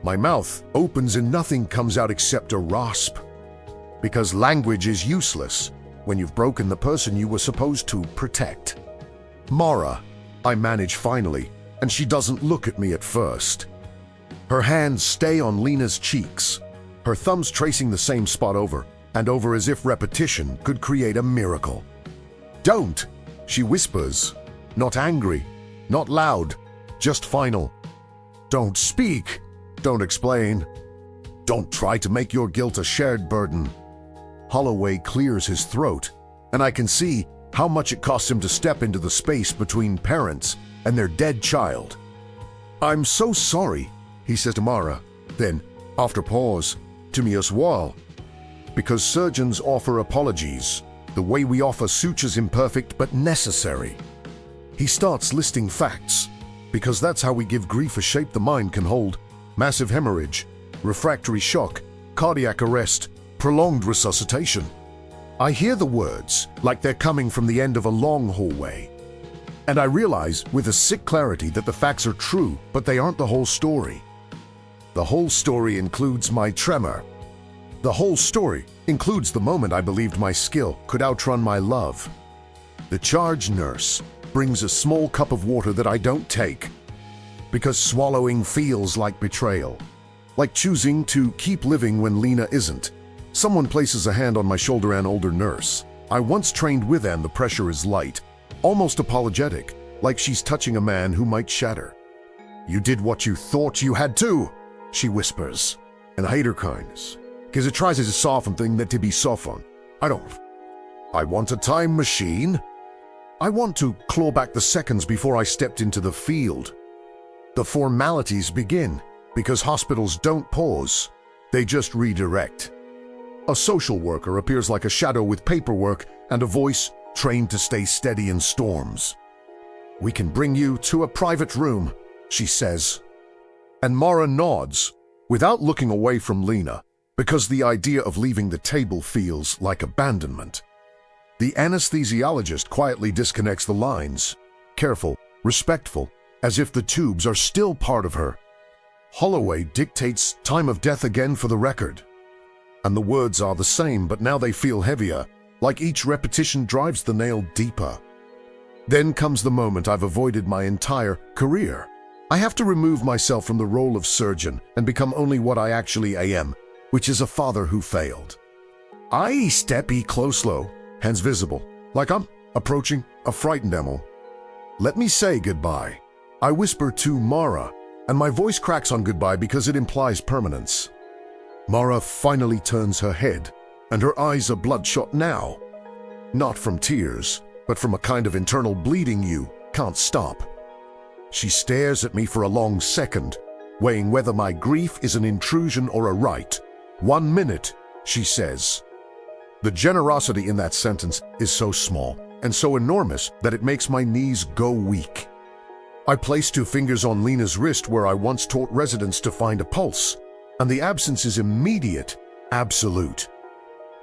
My mouth opens and nothing comes out except a rasp. Because language is useless when you've broken the person you were supposed to protect. Mara, I manage finally, and she doesn't look at me at first. Her hands stay on Lena's cheeks, her thumbs tracing the same spot over and over as if repetition could create a miracle. "Don't," she whispers, not angry, not loud, just final. "Don't speak, don't explain. Don't try to make your guilt a shared burden." Holloway clears his throat, and I can see how much it costs him to step into the space between parents and their dead child. "I'm so sorry," he says to Mara, then, after pause, to me as well. Because surgeons offer apologies, the way we offer sutures imperfect but necessary. He starts listing facts, because that's how we give grief a shape the mind can hold: massive hemorrhage, refractory shock, cardiac arrest, prolonged resuscitation. I hear the words like they're coming from the end of a long hallway. And I realize with a sick clarity that the facts are true, but they aren't the whole story. The whole story includes my tremor. The whole story includes the moment I believed my skill could outrun my love. The charge nurse brings a small cup of water that I don't take, because swallowing feels like betrayal, like choosing to keep living when Lena isn't. Someone places a hand on my shoulder, an older nurse. I once trained with, and the pressure is light, almost apologetic, like she's touching a man who might shatter. "You did what you thought you had to," she whispers. And I hate her kindness, because it tries to soften things that to be softened. I don't. I want a time machine. I want to claw back the seconds before I stepped into the field. The formalities begin, because hospitals don't pause, they just redirect. A social worker appears like a shadow with paperwork and a voice trained to stay steady in storms. "We can bring you to a private room," she says. And Mara nods, without looking away from Lena, because the idea of leaving the table feels like abandonment. The anesthesiologist quietly disconnects the lines, careful, respectful, as if the tubes are still part of her. Holloway dictates time of death again for the record. And the words are the same, but now they feel heavier, like each repetition drives the nail deeper. Then comes the moment I've avoided my entire career. I have to remove myself from the role of surgeon and become only what I actually am, which is a father who failed. I step close low, hands visible, like I'm approaching a frightened animal. "Let me say goodbye." I whisper to Mara, and my voice cracks on goodbye because it implies permanence. Mara finally turns her head, and her eyes are bloodshot now. Not from tears, but from a kind of internal bleeding you can't stop. She stares at me for a long second, weighing whether my grief is an intrusion or a right. "1 minute," she says. The generosity in that sentence is so small and so enormous that it makes my knees go weak. I place 2 fingers on Lena's wrist where I once taught residents to find a pulse, and the absence is immediate, absolute.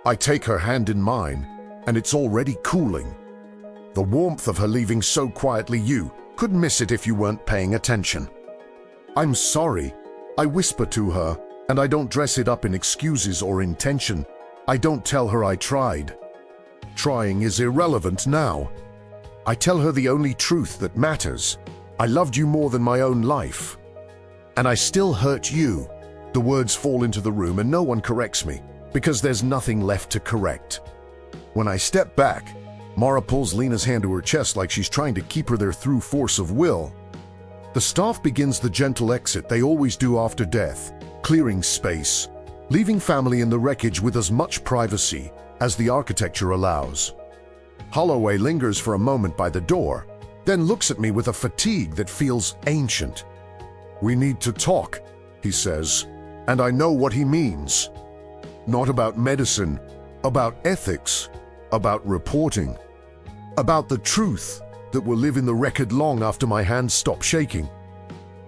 I take her hand in mine, and it's already cooling. The warmth of her leaving so quietly, you could miss it if you weren't paying attention. "I'm sorry," I whisper to her, and I don't dress it up in excuses or intention. I don't tell her I tried. Trying is irrelevant now. I tell her the only truth that matters. I loved you more than my own life. And I still hurt you. The words fall into the room and no one corrects me, because there's nothing left to correct. When I step back, Mara pulls Lena's hand to her chest like she's trying to keep her there through force of will. The staff begins the gentle exit they always do after death, clearing space, leaving family in the wreckage with as much privacy as the architecture allows. Holloway lingers for a moment by the door, then looks at me with a fatigue that feels ancient. "We need to talk," he says, and I know what he means. Not about medicine, about ethics, about reporting, about the truth that will live in the record long after my hands stop shaking.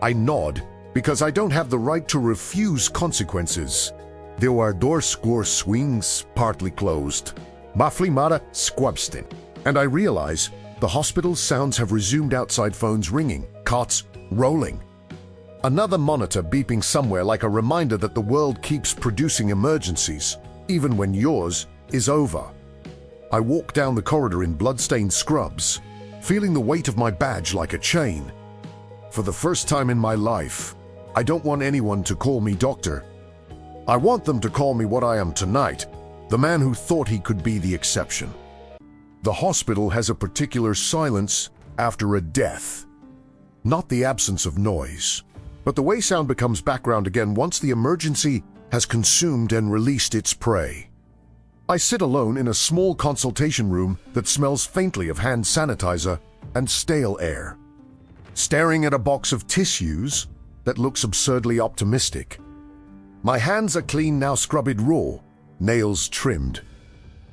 I nod, because I don't have the right to refuse consequences. There were door score swings partly closed. Mafli Mara squabstin. And I realize the hospital's sounds have resumed, outside phones ringing, cots rolling. Another monitor beeping somewhere, like a reminder that the world keeps producing emergencies, even when yours is over. I walk down the corridor in blood-stained scrubs, feeling the weight of my badge like a chain. For the first time in my life, I don't want anyone to call me doctor. I want them to call me what I am tonight, the man who thought he could be the exception. The hospital has a particular silence after a death. Not the absence of noise, but the way sound becomes background again once the emergency has consumed and released its prey. I sit alone in a small consultation room that smells faintly of hand sanitizer and stale air, staring at a box of tissues that looks absurdly optimistic. My hands are clean now, scrubbed raw, nails trimmed.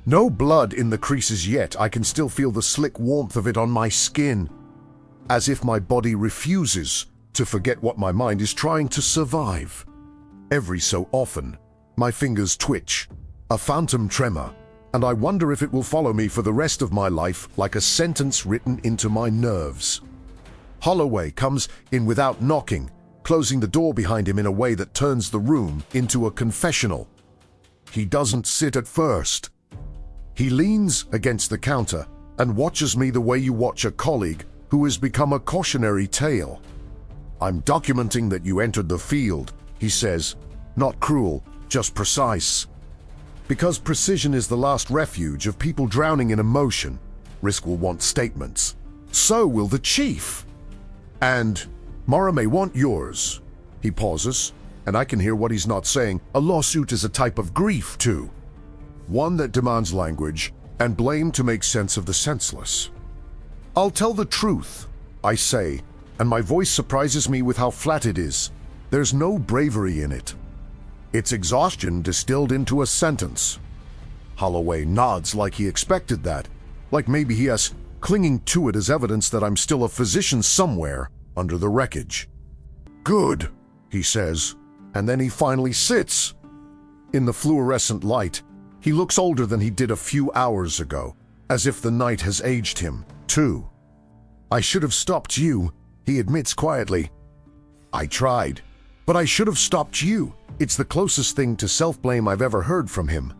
No blood in the creases yet. I can still feel the slick warmth of it on my skin, as if my body refuses to forget what my mind is trying to survive. Every so often, my fingers twitch, a phantom tremor, and I wonder if it will follow me for the rest of my life like a sentence written into my nerves. Holloway comes in without knocking, closing the door behind him in a way that turns the room into a confessional. He doesn't sit at first. He leans against the counter and watches me the way you watch a colleague who has become a cautionary tale. "I'm documenting that you entered the field," he says, not cruel, just precise. Because precision is the last refuge of people drowning in emotion, risk will want statements. So will the chief. And Mara may want yours. He pauses, and I can hear what he's not saying. A lawsuit is a type of grief, too. One that demands language and blame to make sense of the senseless. "I'll tell the truth," I say, and my voice surprises me with how flat it is. There's no bravery in it. It's exhaustion distilled into a sentence. Holloway nods like he expected that, like maybe he has clinging to it as evidence that I'm still a physician somewhere under the wreckage. "Good," he says, and then he finally sits. In the fluorescent light, he looks older than he did a few hours ago, as if the night has aged him, too. "I should have stopped you," he admits quietly. "I tried, but I should have stopped you." It's the closest thing to self-blame I've ever heard from him.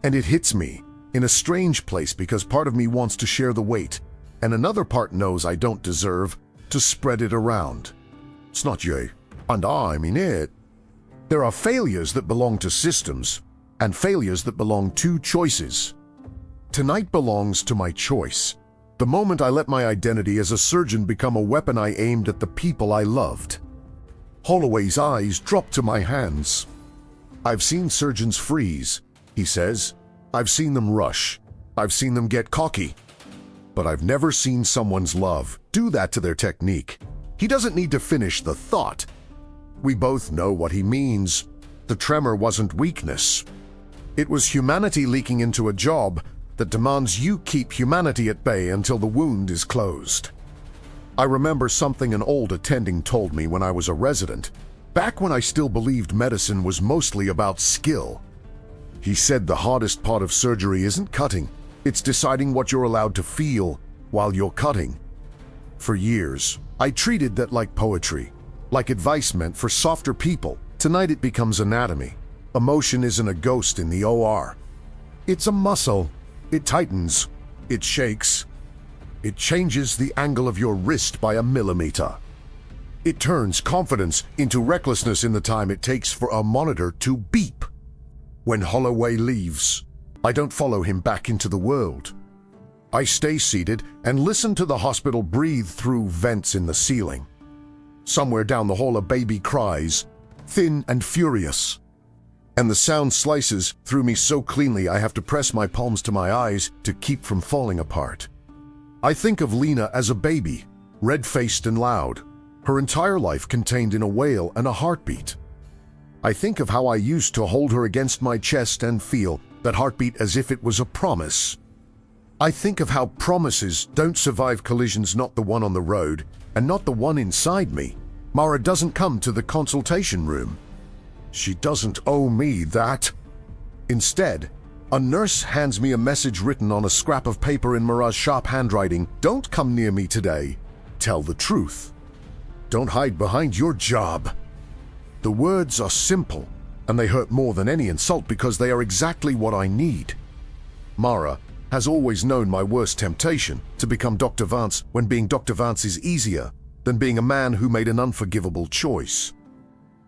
And it hits me in a strange place, because part of me wants to share the weight, and another part knows I don't deserve to spread it around. It's not you, and I mean it. There are failures that belong to systems, and failures that belong to choices. Tonight belongs to my choice. The moment I let my identity as a surgeon become a weapon I aimed at the people I loved. Holloway's eyes drop to my hands. "I've seen surgeons freeze," he says. "I've seen them rush. I've seen them get cocky. But I've never seen someone's love do that to their technique." He doesn't need to finish the thought. We both know what he means. The tremor wasn't weakness. It was humanity leaking into a job that demands you keep humanity at bay until the wound is closed. I remember something an old attending told me when I was a resident, back when I still believed medicine was mostly about skill. He said the hardest part of surgery isn't cutting, it's deciding what you're allowed to feel while you're cutting. For years, I treated that like poetry, like advice meant for softer people. Tonight it becomes anatomy. Emotion isn't a ghost in the OR. It's a muscle. It tightens. It shakes. It changes the angle of your wrist by a millimeter. It turns confidence into recklessness in the time it takes for a monitor to beep. When Holloway leaves, I don't follow him back into the world. I stay seated and listen to the hospital breathe through vents in the ceiling. Somewhere down the hall a baby cries, thin and furious. And the sound slices through me so cleanly I have to press my palms to my eyes to keep from falling apart. I think of Lena as a baby, red-faced and loud, her entire life contained in a wail and a heartbeat. I think of how I used to hold her against my chest and feel that heartbeat as if it was a promise. I think of how promises don't survive collisions, not the one on the road, and not the one inside me. Mara doesn't come to the consultation room. She doesn't owe me that. Instead, A nurse hands me a message written on a scrap of paper in Mara's sharp handwriting. Don't come near me today. Tell the truth. Don't hide behind your job. The words are simple, and they hurt more than any insult because they are exactly what I need. Mara has always known my worst temptation, to become Dr. Vance when being Dr. Vance is easier than being a man who made an unforgivable choice.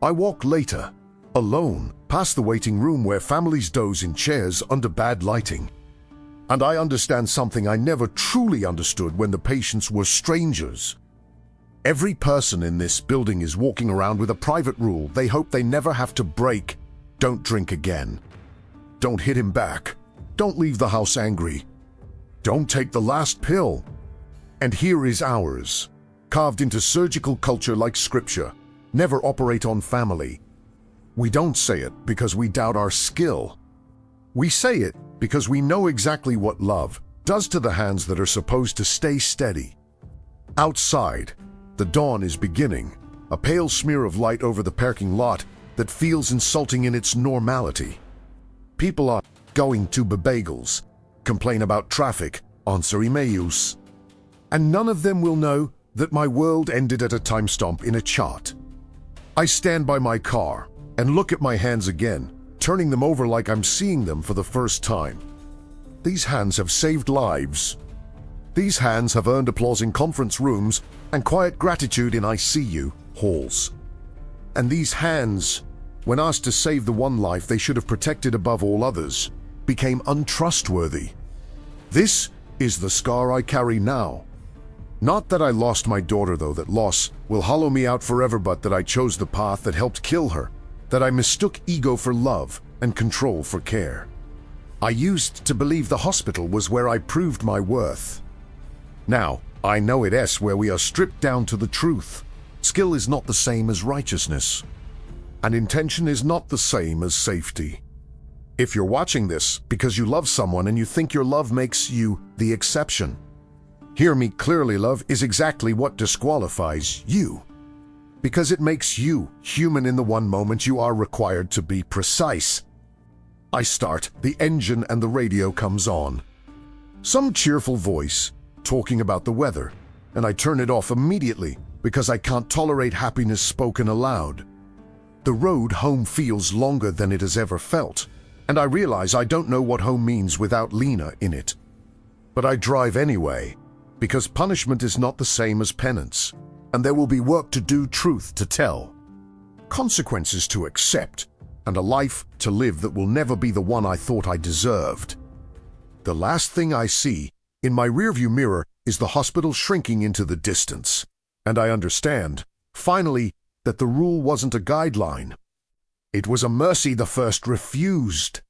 I walk later, alone, past the waiting room where families doze in chairs under bad lighting. And I understand something I never truly understood when the patients were strangers. Every person in this building is walking around with a private rule they hope they never have to break. Don't drink again. Don't hit him back. Don't leave the house angry. Don't take the last pill. And here is ours, carved into surgical culture like scripture. Never operate on family. We don't say it because we doubt our skill. We say it because we know exactly what love does to the hands that are supposed to stay steady. Outside, the dawn is beginning, a pale smear of light over the parking lot that feels insulting in its normality. People are going to bagels, complain about traffic, answer emails. And none of them will know that my world ended at a time stamp in a chart. I stand by my car and look at my hands again, turning them over like I'm seeing them for the first time. These hands have saved lives. These hands have earned applause in conference rooms and quiet gratitude in ICU halls. And these hands, when asked to save the one life they should have protected above all others, became untrustworthy. This is the scar I carry now. Not that I lost my daughter, though that loss will hollow me out forever, but that I chose the path that helped kill her, that I mistook ego for love and control for care. I used to believe the hospital was where I proved my worth. Now, I know it's where we are stripped down to the truth. Skill is not the same as righteousness, and intention is not the same as safety. If you're watching this because you love someone and you think your love makes you the exception, hear me clearly, love is exactly what disqualifies you. Because it makes you human in the one moment you are required to be precise. I start the engine and the radio comes on. Some cheerful voice talking about the weather, and I turn it off immediately because I can't tolerate happiness spoken aloud. The road home feels longer than it has ever felt, and I realize I don't know what home means without Lena in it. But I drive anyway, because punishment is not the same as penance, and there will be work to do, truth to tell, consequences to accept, and a life to live that will never be the one I thought I deserved. The last thing I see in my rearview mirror is the hospital shrinking into the distance, and I understand, finally, that the rule wasn't a guideline. It was a mercy the first refused.